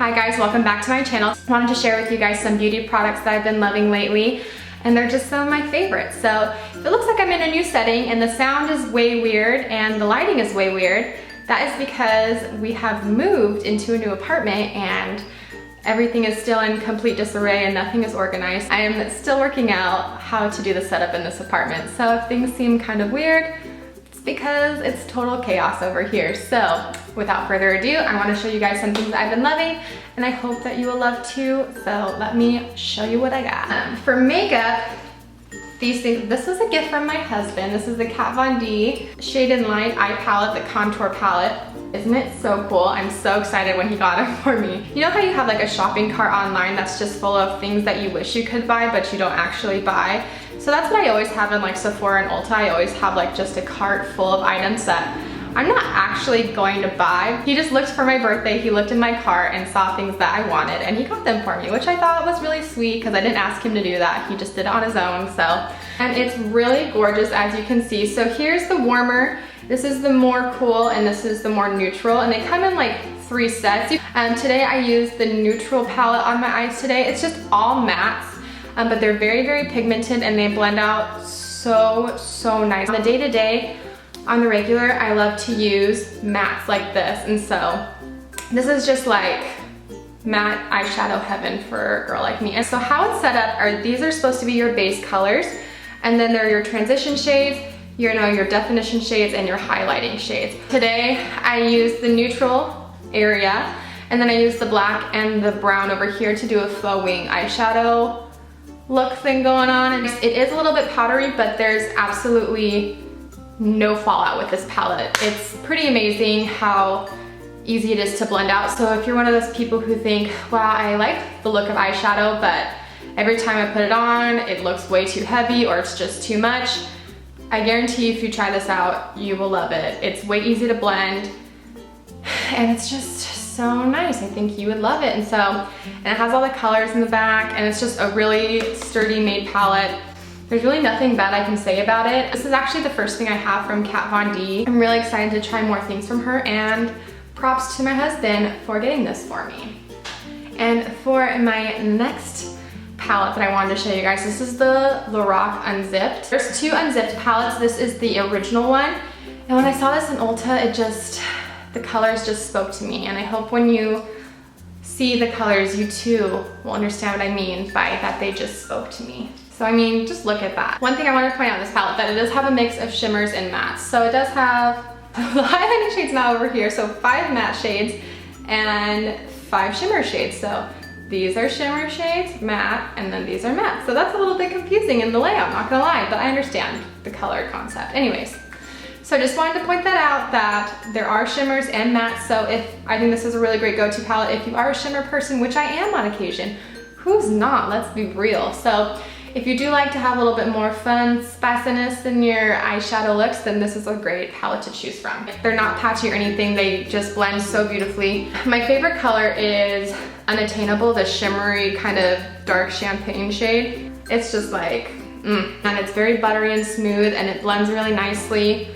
Hi guys, welcome back to my channel. I wanted to share with you guys some beauty products that I've been loving lately, and they're just some of my favorites. So if it looks like I'm in a new setting and the sound is way weird and the lighting is way weird, that is because we have moved into a new apartment and everything is still in complete disarray and nothing is organized. I am still working out how to do the setup in this apartment. So if things seem kind of weird, it's because it's total chaos over here. So without further ado, I want to show you guys some things that I've been loving and I hope that you will love too. So let me show you what I got. For makeup, these things, this was a gift from my husband. This is the Kat Von D Shade and Light Eye Palette, the contour palette. Isn't it so cool? I'm so excited when he got it for me. You know how you have like a shopping cart online that's just full of things that you wish you could buy but you don't actually buy? So that's what I always have in like Sephora and Ulta. I always have like just a cart full of items that I'm not actually going to buy. He just looked for my birthday, he looked in my cart and saw things that I wanted and he got them for me, which I thought was really sweet because I didn't ask him to do that. He just did it on his own, so. And it's really gorgeous as you can see. So here's the warmer, this is the more cool, and this is the more neutral, and they come in like 3 sets. Today I used the neutral palette on my eyes today. It's just all mattes, but they're very, very pigmented and they blend out so, so nice. On the day-to-day, on the regular, I love to use mattes like this, and so this is just like matte eyeshadow heaven for a girl like me. And so how it's set up are these are supposed to be your base colors, and then they're your transition shades, your definition shades, and your highlighting shades. Today I used the neutral area, and then I used the black and the brown over here to do a faux wing eyeshadow look thing going on. And it is a little bit powdery, but there's absolutely no fallout with this palette. It's pretty amazing how easy it is to blend out. So if you're one of those people who think, wow, I like the look of eyeshadow, but every time I put it on, it looks way too heavy or it's just too much, I guarantee if you try this out, you will love it. It's way easy to blend and it's just so nice. I think you would love it. And it has all the colors in the back and it's just a really sturdy made palette. There's really nothing bad I can say about it. This is actually the first thing I have from Kat Von D. I'm really excited to try more things from her, and props to my husband for getting this for me. And for my next palette that I wanted to show you guys, this is the Lorac Unzipped. There's 2 unzipped palettes. This is the original one. And when I saw this in Ulta, the colors just spoke to me. And I hope when you see the colors, you too will understand what I mean by that they just spoke to me. So I mean, just look at that. One thing I want to point out in this palette, that it does have a mix of shimmers and mattes. So it does have the highlighting shades now over here. So 5 matte shades and 5 shimmer shades. So these are shimmer shades, matte, and then these are matte. So that's a little bit confusing in the layout, not gonna lie, but I understand the color concept. Anyways, so I just wanted to point that out, that there are shimmers and mattes. So I think this is a really great go-to palette if you are a shimmer person, which I am on occasion. Who's not? Let's be real. So if you do like to have a little bit more fun spiciness in your eyeshadow looks, then this is a great palette to choose from. They're not patchy or anything, they just blend so beautifully. My favorite color is Unattainable, the shimmery kind of dark champagne shade. It's just like, and it's very buttery and smooth and it blends really nicely.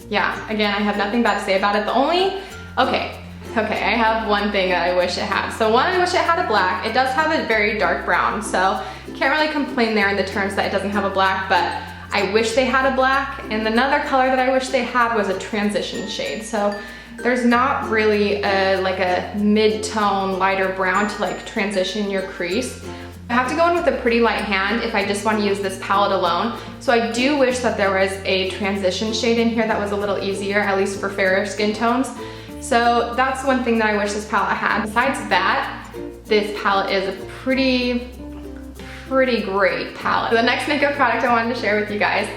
Yeah, again, I have nothing bad to say about it. Okay, I have one thing that I wish it had. So one, I wish it had a black. It does have a very dark brown, so can't really complain there in the terms that it doesn't have a black, but I wish they had a black. And another color that I wish they had was a transition shade. So there's not really like a mid-tone lighter brown to like transition your crease. I have to go in with a pretty light hand if I just want to use this palette alone. So I do wish that there was a transition shade in here that was a little easier, at least for fairer skin tones. So that's one thing that I wish this palette had. Besides that, this palette is a pretty great palette. The next makeup product I wanted to share with you guys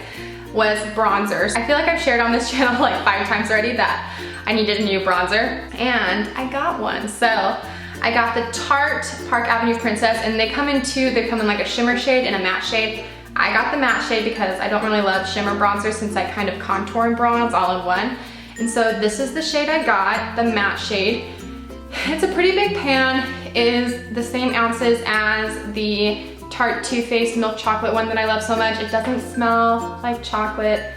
was bronzers. I feel like I've shared on this channel like 5 times already that I needed a new bronzer, and I got one. So I got the Tarte Park Avenue Princess, and they come in 2. They come in like a shimmer shade and a matte shade. I got the matte shade because I don't really love shimmer bronzer since I kind of contour and bronze all in one. And so this is the shade I got, the matte shade. It's a pretty big pan. It is the same ounces as the Tarte Too Faced Milk Chocolate one that I love so much. It doesn't smell like chocolate,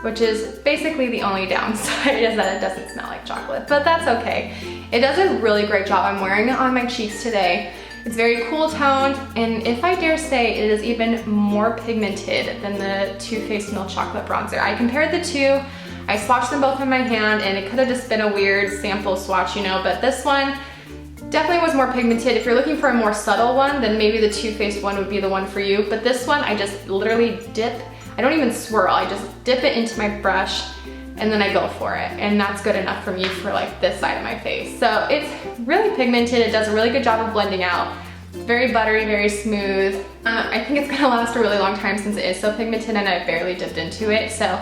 which is basically the only downside, is that it doesn't smell like chocolate, but that's okay. It does a really great job. I'm wearing it on my cheeks today. It's very cool toned, and if I dare say, it is even more pigmented than the Too Faced Milk Chocolate Bronzer. I compared the two, I swatched them both in my hand, and it could have just been a weird sample swatch, you know, but this one definitely was more pigmented. If you're looking for a more subtle one, then maybe the Too Faced one would be the one for you, but this one, I just literally dip, I don't even swirl, I just dip it into my brush, and then I go for it, and that's good enough for me for like this side of my face. So it's really pigmented, it does a really good job of blending out. It's very buttery, very smooth. I think it's gonna last a really long time since it is so pigmented and I barely dipped into it. So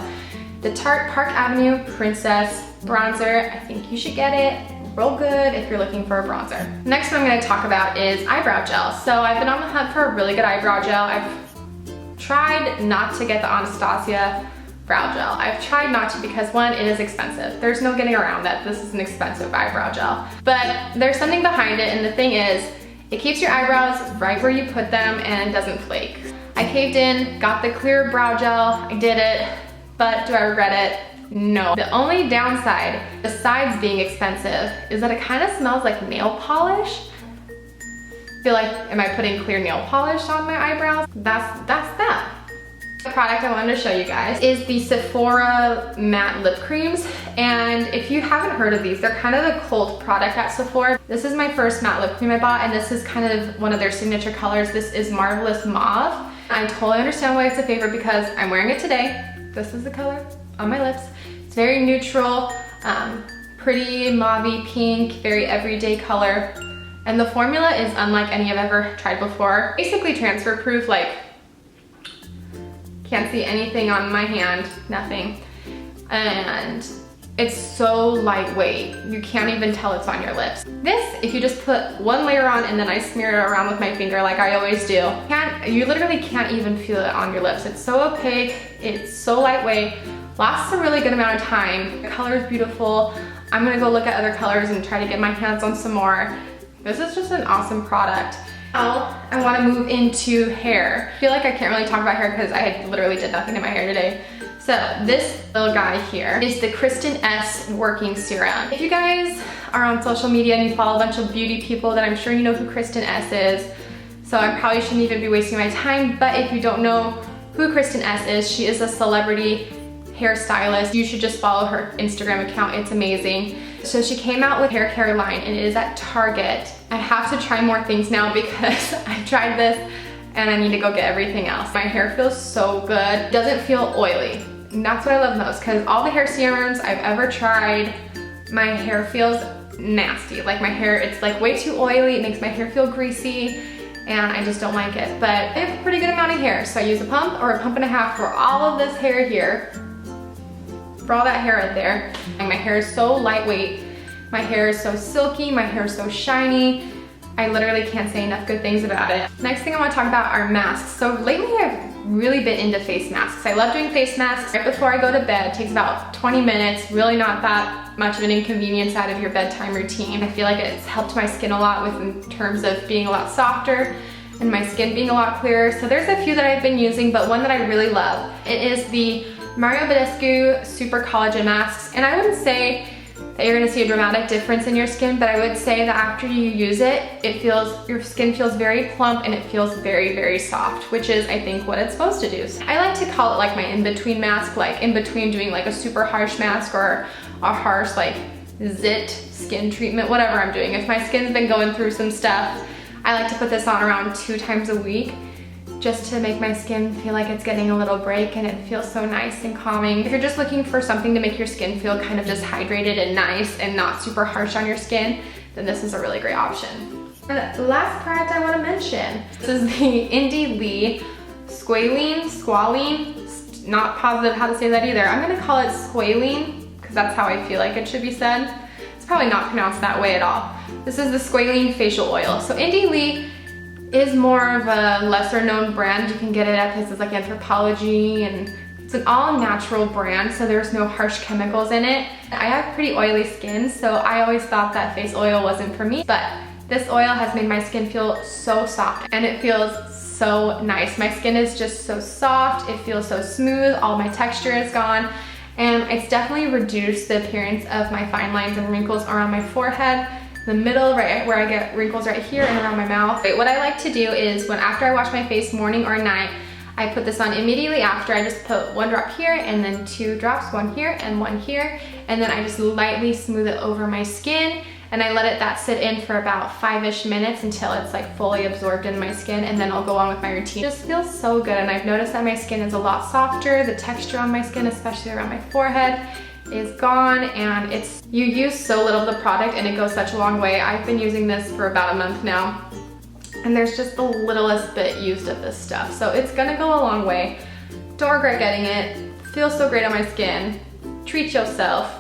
the Tarte Park Avenue Princess Bronzer, I think you should get it. Real good if you're looking for a bronzer. Next one I'm gonna talk about is eyebrow gel. So I've been on the hunt for a really good eyebrow gel. I've tried not to get the Anastasia brow gel. I've tried not to because one, it is expensive. There's no getting around that this is an expensive eyebrow gel. But there's something behind it, and the thing is, it keeps your eyebrows right where you put them and it doesn't flake. I caved in, got the clear brow gel, I did it, but do I regret it? No. The only downside, besides being expensive, is that it kind of smells like nail polish. I feel like, am I putting clear nail polish on my eyebrows? That's that. The product I wanted to show you guys is the Sephora matte lip creams, and if you haven't heard of these, they're kind of the cult product at Sephora. This is my first matte lip cream I bought, and this is kind of one of their signature colors. This is Marvelous Mauve. I totally understand why it's a favorite because I'm wearing it today. This is the color on my lips. It's very neutral, pretty mauvey pink, very everyday color, and the formula is unlike any I've ever tried before. Basically transfer proof, like can't see anything on my hand, nothing. And it's so lightweight, you can't even tell it's on your lips. This, if you just put one layer on and then I smear it around with my finger like I always do, you literally can't even feel it on your lips. It's so opaque, it's so lightweight, lasts a really good amount of time. The color is beautiful. I'm gonna go look at other colors and try to get my hands on some more. This is just an awesome product. Now, I wanna move into hair. I feel like I can't really talk about hair because I literally did nothing to my hair today. So this little guy here is the Kristin Ess Working Serum. If you guys are on social media and you follow a bunch of beauty people, then I'm sure you know who Kristin Ess is. So I probably shouldn't even be wasting my time, but if you don't know who Kristin Ess is, she is a celebrity hairstylist. You should just follow her Instagram account, it's amazing. So she came out with hair care line and it is at Target. I have to try more things now because I tried this and I need to go get everything else. My hair feels so good. It doesn't feel oily. And that's what I love most because all the hair serums I've ever tried, my hair feels nasty. Like my hair, it's like way too oily. It makes my hair feel greasy and I just don't like it. But I have a pretty good amount of hair. So I use a pump or a pump and a half for all of this hair here. For all that hair right there. And my hair is so lightweight. My hair is so silky, my hair is so shiny. I literally can't say enough good things about it. Next thing I want to talk about are masks. So lately I've really been into face masks. I love doing face masks right before I go to bed. It takes about 20 minutes, really not that much of an inconvenience out of your bedtime routine. I feel like it's helped my skin a lot in terms of being a lot softer and my skin being a lot clearer. So there's a few that I've been using, but one that I really love, it is the Mario Badescu Super Collagen Masks. And I wouldn't say that you're gonna see a dramatic difference in your skin, but I would say that after you use it, your skin feels very plump and it feels very, very soft, which is, I think, what it's supposed to do. I like to call it like my in-between mask, like in between doing like a super harsh mask or a harsh like zit skin treatment, whatever I'm doing. If my skin's been going through some stuff, I like to put this on around 2 times a week, just to make my skin feel like it's getting a little break and it feels so nice and calming. If you're just looking for something to make your skin feel kind of just hydrated and nice and not super harsh on your skin, then this is a really great option. And the last product I want to mention, this is the Indie Lee Squalene, not positive how to say that either. I'm gonna call it Squalene because that's how I feel like it should be said. It's probably not pronounced that way at all. This is the Squalene Facial Oil. So Indie Lee is more of a lesser known brand. You can get it at places like Anthropologie, and it's an all natural brand, so there's no harsh chemicals in it. I have pretty oily skin, so I always thought that face oil wasn't for me, but this oil has made my skin feel so soft and it feels so nice. My skin is just so soft, it feels so smooth, all my texture is gone, and it's definitely reduced the appearance of my fine lines and wrinkles around my forehead, the middle, right where I get wrinkles right here and around my mouth. What I like to do is after I wash my face morning or night, I put this on immediately after. I just put 1 drop here and then 2 drops, 1 here and 1 here, and then I just lightly smooth it over my skin, and I let that sit in for about 5-ish minutes until it's like fully absorbed in my skin, and then I'll go on with my routine. It just feels so good, and I've noticed that my skin is a lot softer. The texture on my skin, especially around my forehead, is gone, and you use so little of the product and it goes such a long way. I've been using this for about a month now, and there's just the littlest bit used of this stuff, so it's gonna go a long way. Don't regret getting it. Feels so great on my skin. Treat yourself.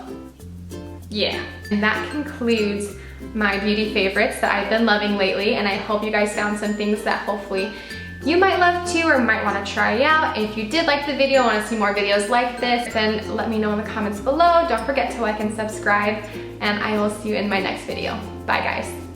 Yeah. And that concludes my beauty favorites that I've been loving lately, and I hope you guys found some things that hopefully you might love too or might want to try out. If you did like the video and want to see more videos like this, then let me know in the comments below. Don't forget to like and subscribe, and I will see you in my next video. Bye guys.